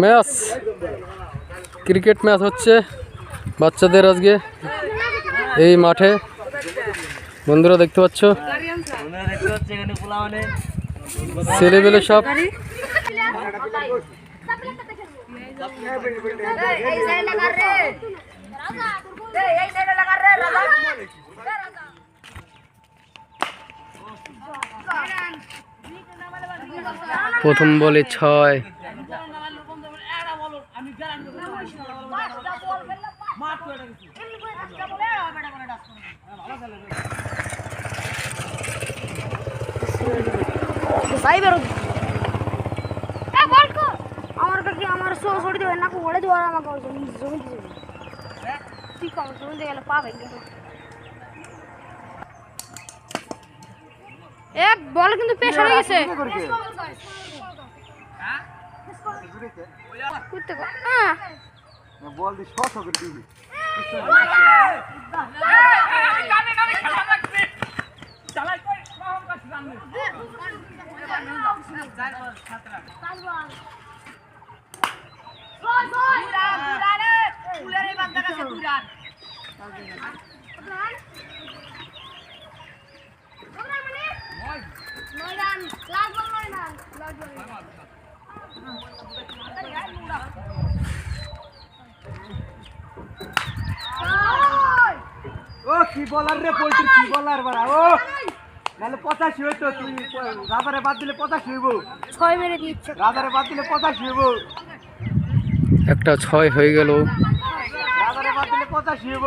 Match cricket match হচ্ছে বাচ্চাদের আজকে এই মাঠে। বন্ধুরা দেখতে পাচ্ছ ছেলেবেলে সব প্রথম বলে 6। আমার ছোট দেবে না ওড়ে দেওয়ার আমাকে জমি তুই কম জমি দিয়ে গেলে পাবে এ বল কিন্তু পেশ হয়ে গেছে কুত্তে কো না বল দি শট হবে দিবি গানে গানে খেলা লাগছে চালাই কই কম কাছে সামনে চার বল ছাত্রা চার বল গোল গোল দুরানে ফুলের বান্দা কাছে দুরান ও কি বলার রে পোল্ট্রি কি বলার বাড়া ও নালে 85 হইতো তুই রাজারে বাদ দিলে 85 হইব 6 মেরে দিচ্ছে রাজারে বাদ দিলে 85 হইব একটা 6 হয়ে গেল। রাজারে বাদ দিলে 85 হইব।